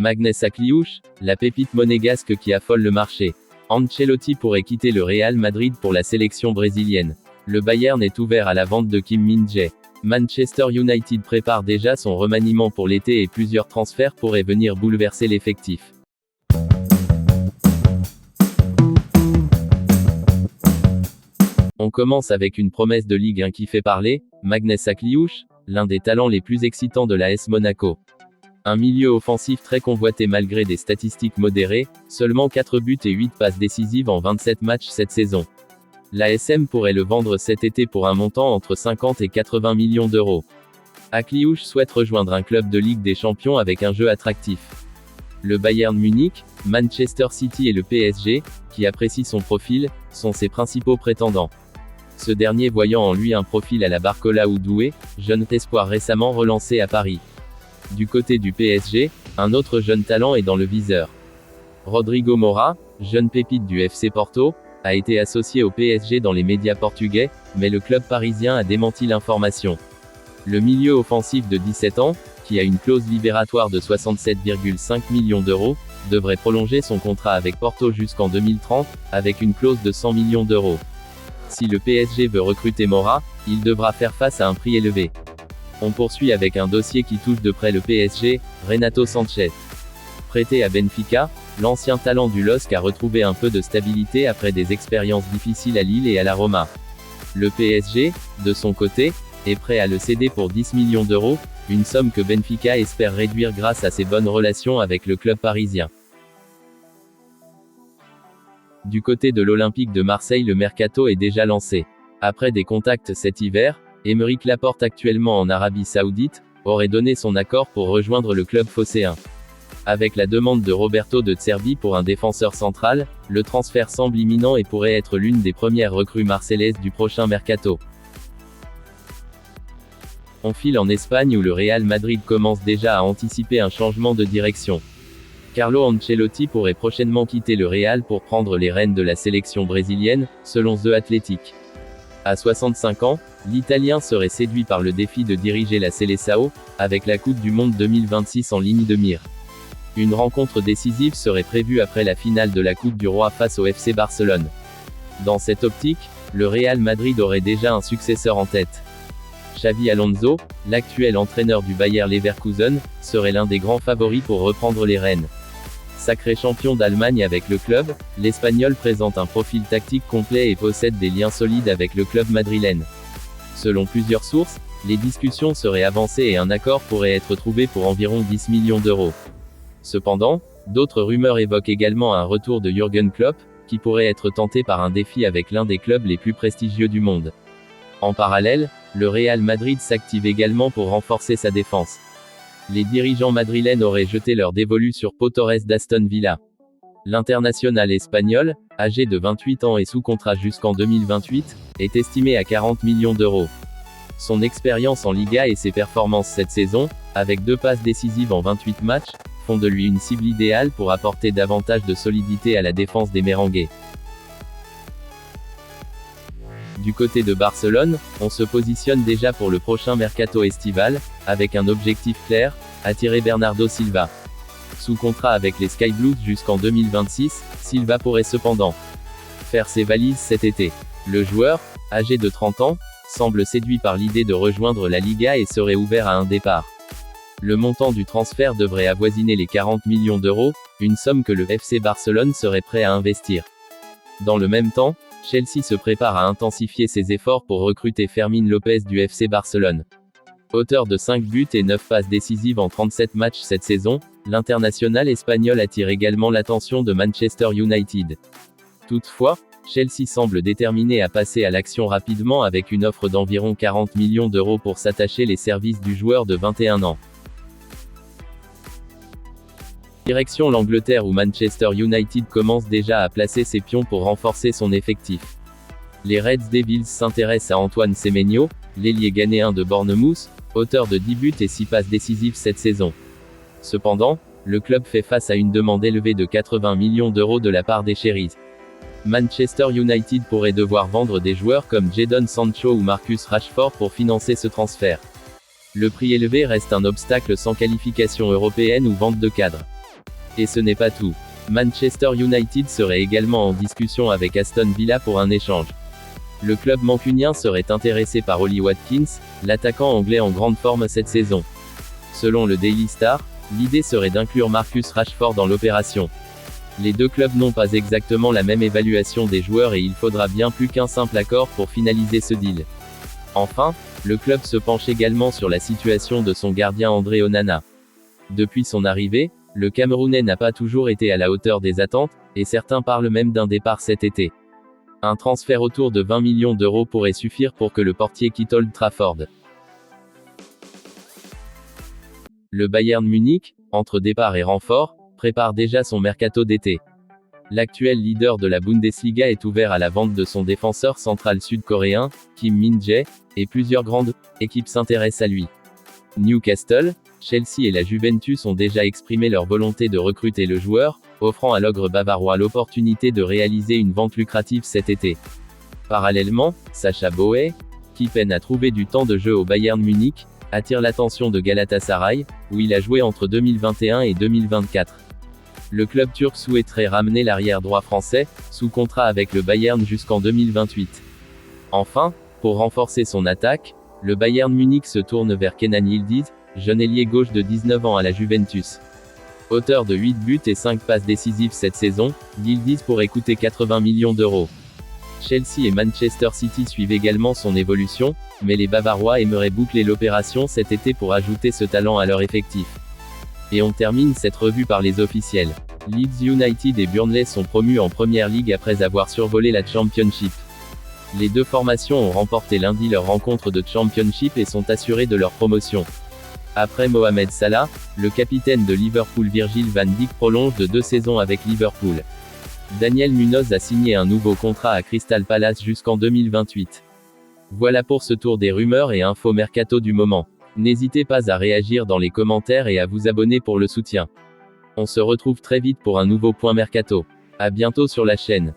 Magnès Akliouche, la pépite monégasque qui affole le marché. Ancelotti pourrait quitter le Real Madrid pour la sélection brésilienne. Le Bayern est ouvert à la vente de Kim Min-jae. Manchester United prépare déjà son remaniement pour l'été et plusieurs transferts pourraient venir bouleverser l'effectif. On commence avec une promesse de Ligue 1 qui fait parler, Magnès Akliouche, l'un des talents les plus excitants de l'AS Monaco. Un milieu offensif très convoité malgré des statistiques modérées, seulement 4 buts et 8 passes décisives en 27 matchs cette saison. L'ASM pourrait le vendre cet été pour un montant entre 50 et 80 millions d'euros. Akliouche souhaite rejoindre un club de Ligue des Champions avec un jeu attractif. Le Bayern Munich, Manchester City et le PSG, qui apprécient son profil, sont ses principaux prétendants. Ce dernier voyant en lui un profil à la Barcola ou Doué, jeune espoir récemment relancé à Paris. Du côté du PSG, un autre jeune talent est dans le viseur. Rodrigo Moura, jeune pépite du FC Porto, a été associé au PSG dans les médias portugais, mais le club parisien a démenti l'information. Le milieu offensif de 17 ans, qui a une clause libératoire de 67,5 millions d'euros, devrait prolonger son contrat avec Porto jusqu'en 2030, avec une clause de 100 millions d'euros. Si le PSG veut recruter Moura, il devra faire face à un prix élevé. On poursuit avec un dossier qui touche de près le PSG, Renato Sanchez. Prêté à Benfica, l'ancien talent du LOSC a retrouvé un peu de stabilité après des expériences difficiles à Lille et à la Roma. Le PSG, de son côté, est prêt à le céder pour 10 millions d'euros, une somme que Benfica espère réduire grâce à ses bonnes relations avec le club parisien. Du côté de l'Olympique de Marseille, le mercato est déjà lancé. Après des contacts cet hiver, Aymeric Laporte, actuellement en Arabie Saoudite, aurait donné son accord pour rejoindre le club phocéen. Avec la demande de Roberto De Zerbi pour un défenseur central, le transfert semble imminent et pourrait être l'une des premières recrues marseillaises du prochain mercato. On file en Espagne où le Real Madrid commence déjà à anticiper un changement de direction. Carlo Ancelotti pourrait prochainement quitter le Real pour prendre les rênes de la sélection brésilienne, selon The Athletic. À 65 ans, l'Italien serait séduit par le défi de diriger la Seleção, avec la Coupe du Monde 2026 en ligne de mire. Une rencontre décisive serait prévue après la finale de la Coupe du Roi face au FC Barcelone. Dans cette optique, le Real Madrid aurait déjà un successeur en tête. Xavi Alonso, l'actuel entraîneur du Bayer Leverkusen, serait l'un des grands favoris pour reprendre les rênes. Sacré champion d'Allemagne avec le club, l'Espagnol présente un profil tactique complet et possède des liens solides avec le club madrilène. Selon plusieurs sources, les discussions seraient avancées et un accord pourrait être trouvé pour environ 10 millions d'euros. Cependant, d'autres rumeurs évoquent également un retour de Jürgen Klopp, qui pourrait être tenté par un défi avec l'un des clubs les plus prestigieux du monde. En parallèle, le Real Madrid s'active également pour renforcer sa défense. Les dirigeants madrilènes auraient jeté leur dévolu sur Pau Torres d'Aston Villa. L'international espagnol, âgé de 28 ans et sous contrat jusqu'en 2028, est estimé à 40 millions d'euros. Son expérience en Liga et ses performances cette saison, avec 2 passes décisives en 28 matchs, font de lui une cible idéale pour apporter davantage de solidité à la défense des Merengues. Du côté de Barcelone, on se positionne déjà pour le prochain mercato estival, avec un objectif clair, attirer Bernardo Silva. Sous contrat avec les Sky Blues jusqu'en 2026, Silva pourrait cependant faire ses valises cet été. Le joueur, âgé de 30 ans, semble séduit par l'idée de rejoindre la Liga et serait ouvert à un départ. Le montant du transfert devrait avoisiner les 40 millions d'euros, une somme que le FC Barcelone serait prêt à investir. Dans le même temps, Chelsea se prépare à intensifier ses efforts pour recruter Fermín López du FC Barcelone. Auteur de 5 buts et 9 passes décisives en 37 matchs cette saison, l'international espagnol attire également l'attention de Manchester United. Toutefois, Chelsea semble déterminé à passer à l'action rapidement avec une offre d'environ 40 millions d'euros pour s'attacher les services du joueur de 21 ans. Direction l'Angleterre où Manchester United commence déjà à placer ses pions pour renforcer son effectif. Les Red Devils s'intéressent à Antoine Semenyo, l'ailier ghanéen de Bournemouth, auteur de 10 buts et 6 passes décisives cette saison. Cependant, le club fait face à une demande élevée de 80 millions d'euros de la part des Cherries. Manchester United pourrait devoir vendre des joueurs comme Jadon Sancho ou Marcus Rashford pour financer ce transfert. Le prix élevé reste un obstacle sans qualification européenne ou vente de cadre. Et ce n'est pas tout. Manchester United serait également en discussion avec Aston Villa pour un échange. Le club mancunien serait intéressé par Ollie Watkins, l'attaquant anglais en grande forme cette saison. Selon le Daily Star, l'idée serait d'inclure Marcus Rashford dans l'opération. Les deux clubs n'ont pas exactement la même évaluation des joueurs et il faudra bien plus qu'un simple accord pour finaliser ce deal. Enfin, le club se penche également sur la situation de son gardien André Onana. Depuis son arrivée, le Camerounais n'a pas toujours été à la hauteur des attentes, et certains parlent même d'un départ cet été. Un transfert autour de 20 millions d'euros pourrait suffire pour que le portier quitte Old Trafford. Le Bayern Munich, entre départ et renfort, prépare déjà son mercato d'été. L'actuel leader de la Bundesliga est ouvert à la vente de son défenseur central sud-coréen, Kim Min-jae, et plusieurs grandes équipes s'intéressent à lui. Newcastle, Chelsea et la Juventus ont déjà exprimé leur volonté de recruter le joueur, offrant à l'ogre bavarois l'opportunité de réaliser une vente lucrative cet été. Parallèlement, Sacha Boey, qui peine à trouver du temps de jeu au Bayern Munich, attire l'attention de Galatasaray, où il a joué entre 2021 et 2024. Le club turc souhaiterait ramener l'arrière droit français, sous contrat avec le Bayern jusqu'en 2028. Enfin, pour renforcer son attaque, le Bayern Munich se tourne vers Kenan Yildiz, jeune ailier gauche de 19 ans à la Juventus. Auteur de 8 buts et 5 passes décisives cette saison, Yildiz pourrait coûter 80 millions d'euros. Chelsea et Manchester City suivent également son évolution, mais les Bavarois aimeraient boucler l'opération cet été pour ajouter ce talent à leur effectif. Et on termine cette revue par les officiels. Leeds United et Burnley sont promus en Premier League après avoir survolé la Championship. Les deux formations ont remporté lundi leur rencontre de Championship et sont assurées de leur promotion. Après Mohamed Salah, le capitaine de Liverpool Virgil van Dijk prolonge de 2 saisons avec Liverpool. Daniel Munoz a signé un nouveau contrat à Crystal Palace jusqu'en 2028. Voilà pour ce tour des rumeurs et infos mercato du moment. N'hésitez pas à réagir dans les commentaires et à vous abonner pour le soutien. On se retrouve très vite pour un nouveau point mercato. À bientôt sur la chaîne.